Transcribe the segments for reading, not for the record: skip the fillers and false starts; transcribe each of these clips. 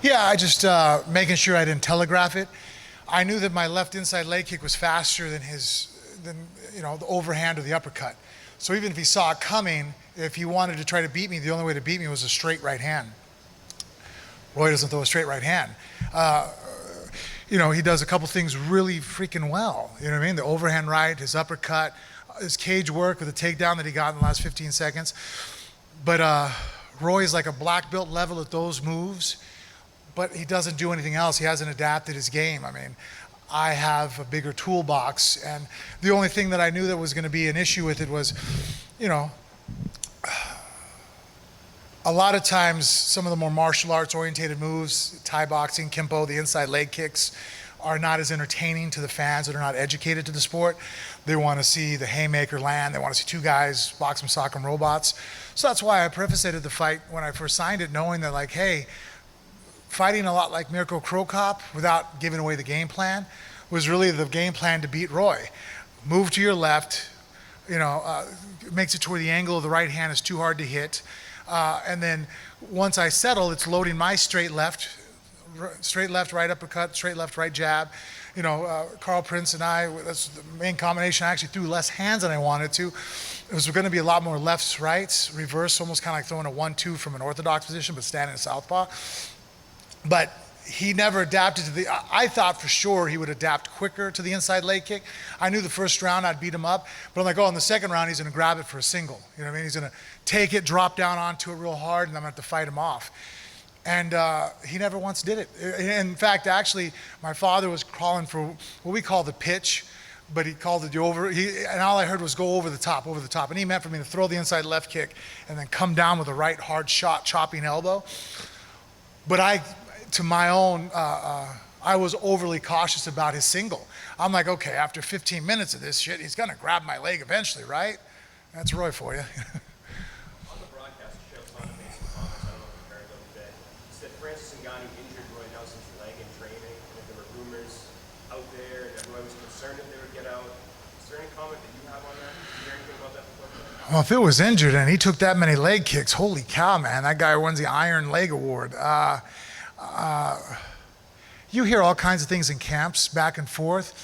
Yeah, I just making sure I didn't telegraph it. I knew that my left inside leg kick was faster than the overhand or the uppercut. So even if he saw it coming, if he wanted to try to beat me, the only way to beat me was a straight right hand. Roy doesn't throw a straight right hand. He does a couple things really freaking well. You know what I mean? The overhand right, his uppercut, his cage work with the takedown that he got in the last 15 seconds. But Roy is like a black belt level at those moves, but he doesn't do anything else. He hasn't adapted his game. I mean, I have a bigger toolbox, and the only thing that I knew that was going to be an issue with it was, a lot of times some of the more martial arts orientated moves, Thai boxing, Kimpo, the inside leg kicks, are not as entertaining to the fans that are not educated to the sport. They want to see the haymaker land. They want to see two guys box them, sock 'em robots. So that's why I prefaced the fight when I first signed it, knowing that, like, hey, fighting a lot like Mirko Cro Cop without giving away the game plan was really the game plan to beat Roy. Move to your left, makes it to where the angle of the right hand is too hard to hit. And then once I settle, it's loading my straight left, right uppercut, straight left, right jab. Carl Prince and I, that's the main combination. I actually threw less hands than I wanted to. It was going to be a lot more lefts, rights, reverse, almost kind of like throwing a 1-2 from an orthodox position, but standing in southpaw. But he never adapted to I thought for sure he would adapt quicker to the inside leg kick. I knew the first round I'd beat him up, but I'm like, in the second round he's going to grab it for a single. You know what I mean? He's going to take it, drop down onto it real hard, and I'm going to have to fight him off. And he never once did it. In fact, actually, my father was calling for what we call the pitch, but he called it the over, and all I heard was go over the top. And he meant for me to throw the inside left kick and then come down with a right hard shot, chopping elbow. But I was overly cautious about his single. I'm like, okay, after 15 minutes of this shit, he's gonna grab my leg eventually, right? That's Roy for you. On the broadcast, the show, Sana made some comments, I don't know if you heard them today. He said Francis Ngannou injured Roy Nelson's leg in training, and that there were rumors out there, and everyone was concerned that they would get out. Is there any comment that you have on that? Did you hear anything about that before? Well, if it was injured and he took that many leg kicks, holy cow, man, that guy wins the Iron Leg Award. You hear all kinds of things in camps back and forth,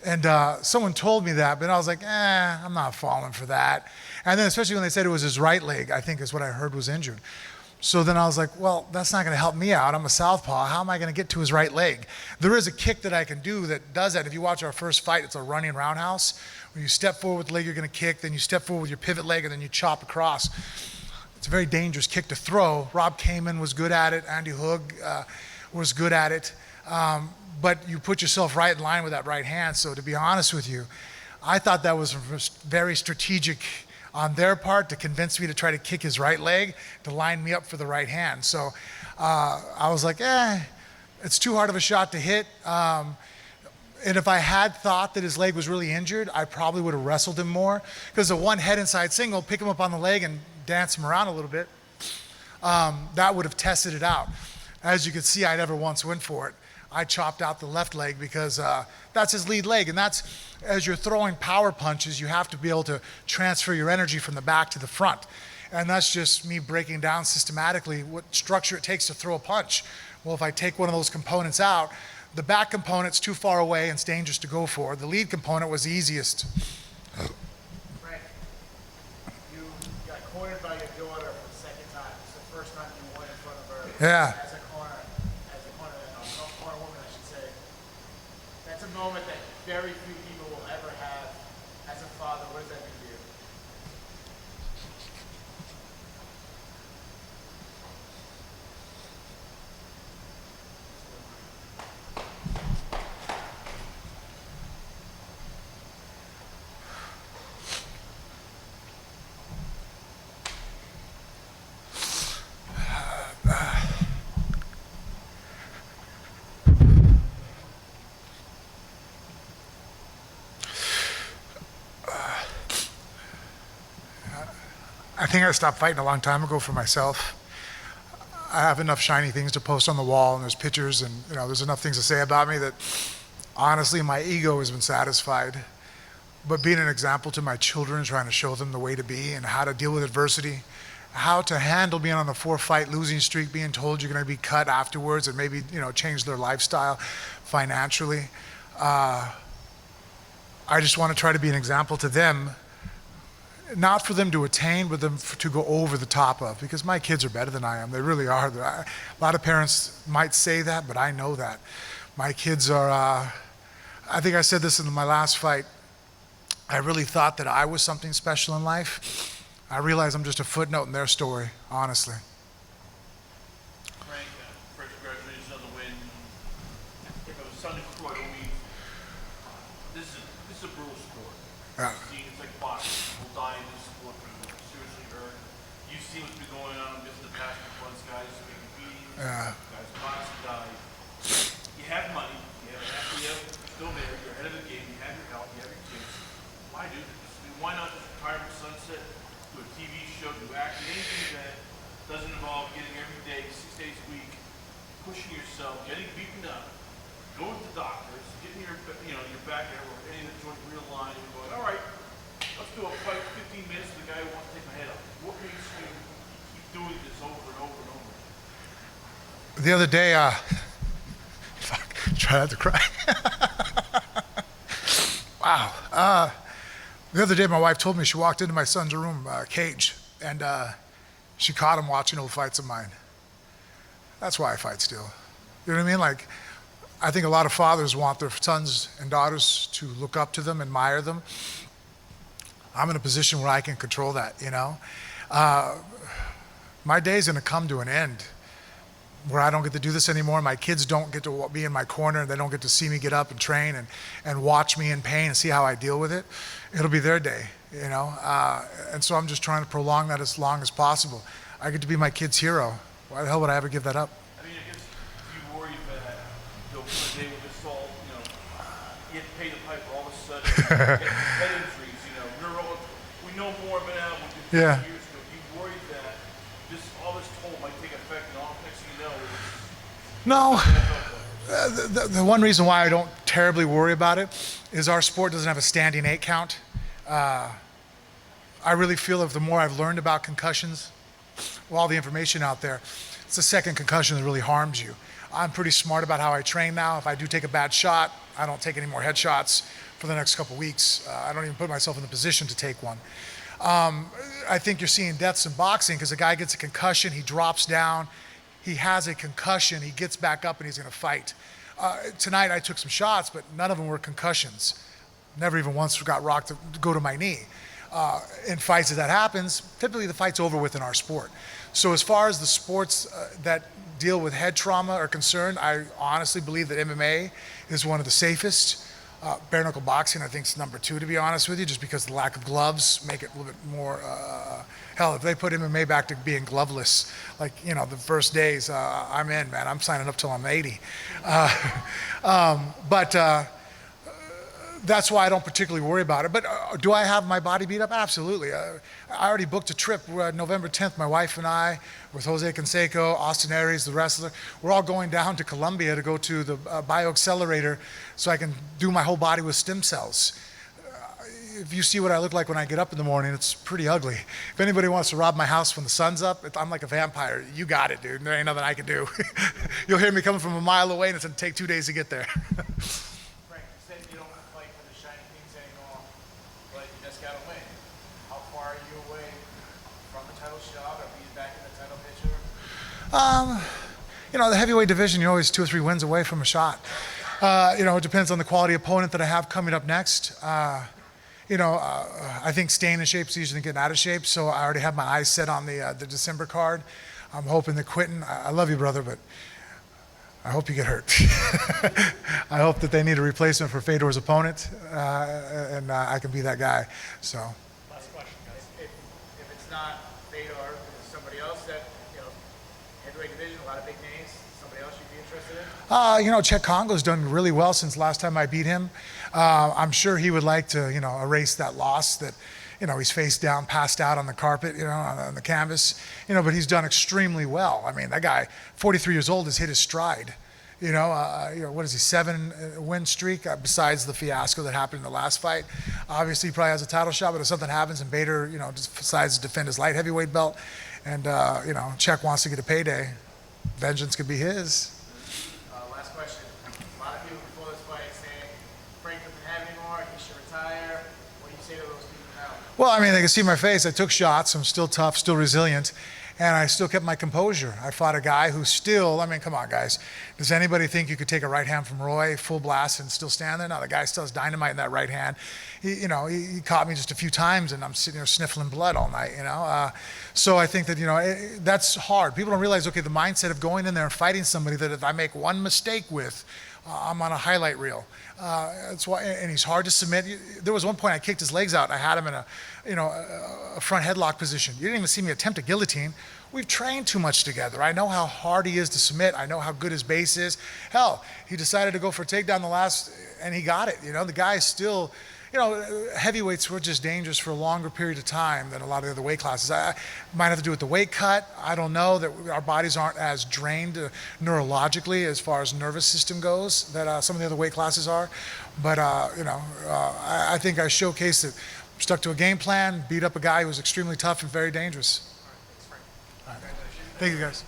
and someone told me that, but I was like, I'm not falling for that. And then especially when they said it was his right leg, I think is what I heard was injured. So then I was like, well, that's not gonna help me out. I'm a southpaw, how am I gonna get to his right leg? There is a kick that I can do that does that. If you watch our first fight, it's a running roundhouse, where you step forward with the leg you're gonna kick, then you step forward with your pivot leg, and then you chop across. It's a very dangerous kick to throw. Rob Kaman was good at it. Andy Hoog was good at it. But you put yourself right in line with that right hand. So to be honest with you, I thought that was very strategic on their part to convince me to try to kick his right leg to line me up for the right hand. So I was like, it's too hard of a shot to hit. And if I had thought that his leg was really injured, I probably would have wrestled him more. Because the one head inside single, pick him up on the leg and dance him around a little bit, that would have tested it out. As you can see, I never once went for it. I chopped out the left leg because that's his lead leg. And that's, as you're throwing power punches, you have to be able to transfer your energy from the back to the front. And that's just me breaking down systematically what structure it takes to throw a punch. Well, if I take one of those components out, the back component's too far away and it's dangerous to go for. The lead component was the easiest. Frank, you got cornered by your daughter for the second time. It's the first time you won in front of her. Yeah. Corner woman, I should say. That's a moment that very few people will ever have as a father. What does that mean to you? I think I stopped fighting a long time ago for myself. I have enough shiny things to post on the wall, and there's pictures, and there's enough things to say about me that honestly my ego has been satisfied. But being an example to my children, trying to show them the way to be and how to deal with adversity how to handle being on a 4-fight losing streak, being told you're going to be cut afterwards, and maybe change their lifestyle financially. I just want to try to be an example to them, not for them to attain, but them to go over the top of, because my kids are better than I am. They really are. A lot of parents might say that, but I know that. My kids are, I think I said this in my last fight, I really thought that I was something special in life. I realize I'm just a footnote in their story, honestly. Frank, first congratulations on the win. If it was Sunday before, I mean, this is a brutal sport. Yeah. It's like boxing. People die in this sport for seriously hurt. You've seen what's been going on just in the past couple months. Guys making beatings, guys boxing die. You have money. You're still there. You're ahead of the game. You have your health. You have your kids. Why do this? I mean, why not just retire from Sunset? To a TV show, do acting, anything that doesn't involve getting every day, 6 days a week, pushing yourself, getting beaten up, going to the doctors, getting your back there, or any of the joint realigned, and going, all right, let's do a fight 15 minutes with the guy who wants to take my head off. What makes you keep doing this over and over and over? The other day, fuck, try not to cry. Wow. The other day, my wife told me she walked into my son's room, cage, and she caught him watching old fights of mine. That's why I fight still. You know what I mean? Like, I think a lot of fathers want their sons and daughters to look up to them, admire them. I'm in a position where I can control that, My day's gonna come to an end where I don't get to do this anymore. My kids don't get to be in my corner. They don't get to see me get up and train and watch me in pain and see how I deal with it. It'll be their day, and so I'm just trying to prolong that as long as possible. I get to be my kid's hero. Why the hell would I ever give that up? I mean, I guess you worry that one day with this all, you get paid the piper all of a sudden, get head injuries, we know more about now than we did 50 years ago. You worry that all this toll might take effect, and all next thing you know, No. The one reason why I don't terribly worry about it is our sport doesn't have a standing 8 count. I really feel that the more I've learned about concussions, with all the information out there, it's the second concussion that really harms you. I'm pretty smart about how I train now. If I do take a bad shot, I don't take any more headshots for the next couple weeks. I don't even put myself in the position to take one. I think you're seeing deaths in boxing because a guy gets a concussion, he drops down, he has a concussion, he gets back up and he's gonna fight. Tonight I took some shots, but none of them were concussions. Never even once got rocked to go to my knee. In fights that happens, typically the fight's over with in our sport. So as far as the sports that deal with head trauma are concerned, I honestly believe that MMA is one of the safest. Bare knuckle boxing, I think, is number 2, to be honest with you, just because the lack of gloves make it a little bit more. Hell, if they put MMA back to being gloveless, like the first days, I'm in, man. I'm signing up till I'm 80. But that's why I don't particularly worry about it. But do I have my body beat up? Absolutely. I already booked a trip. November 10th, my wife and I, with Jose Canseco, Austin Aries, the wrestler, we're all going down to Colombia to go to the bioaccelerator so I can do my whole body with stem cells. If you see what I look like when I get up in the morning, it's pretty ugly. If anybody wants to rob my house when the sun's up, I'm like a vampire. You got it, dude. There ain't nothing I can do. You'll hear me coming from a mile away, and it's gonna take 2 days to get there. Frank, you said you don't fight for the shiny things anymore, but you just got to win. How far are you away from the title shot or being back in the title picture? The heavyweight division, you're always 2 or 3 wins away from a shot. It depends on the quality opponent that I have coming up next. I think staying in shape is easier than getting out of shape, so I already have my eyes set on the December card. I'm hoping that Quentin, I love you, brother, but I hope you get hurt. I hope that they need a replacement for Fedor's opponent, and I can be that guy. So. Last question, guys. If it's not Fedor, is somebody else that, heavyweight division, a lot of big names, somebody else you'd be interested in? Chet Congo's done really well since last time I beat him. I'm sure he would like to, erase that loss that, he's face down, passed out on the carpet, on the canvas, but he's done extremely well. I mean, that guy, 43 years old, has hit his stride. What is he, 7-win streak besides the fiasco that happened in the last fight. Obviously, he probably has a title shot, but if something happens and Bader, just decides to defend his light heavyweight belt, and Czech wants to get a payday, vengeance could be his. Last question. A lot of people before this fight saying Frank doesn't have anymore, he should retire. What do you say to those people now? Well, I mean, they can see my face. I took shots. I'm still tough, still resilient, and I still kept my composure. I fought a guy who still, come on, guys. Does anybody think you could take a right hand from Roy, full blast, and still stand there? No, the guy still has dynamite in that right hand. He caught me just a few times, and I'm sitting there sniffling blood all night, So I think that, that's hard. People don't realize, okay, the mindset of going in there and fighting somebody that if I make one mistake with, I'm on a highlight reel. That's why, and he's hard to submit. There was one point I kicked his legs out. I had him in a front headlock position. You didn't even see me attempt a guillotine. We've trained too much together. I know how hard he is to submit. I know how good his base is. Hell, he decided to go for a takedown the last, and he got it. The guy is still, heavyweights were just dangerous for a longer period of time than a lot of the other weight classes. I might have to do with the weight cut. I don't know, that our bodies aren't as drained neurologically as far as nervous system goes that some of the other weight classes are. But, I think I showcased it. Stuck to a game plan, beat up a guy who was extremely tough and very dangerous. All right, thanks, Frank. Thank you, guys.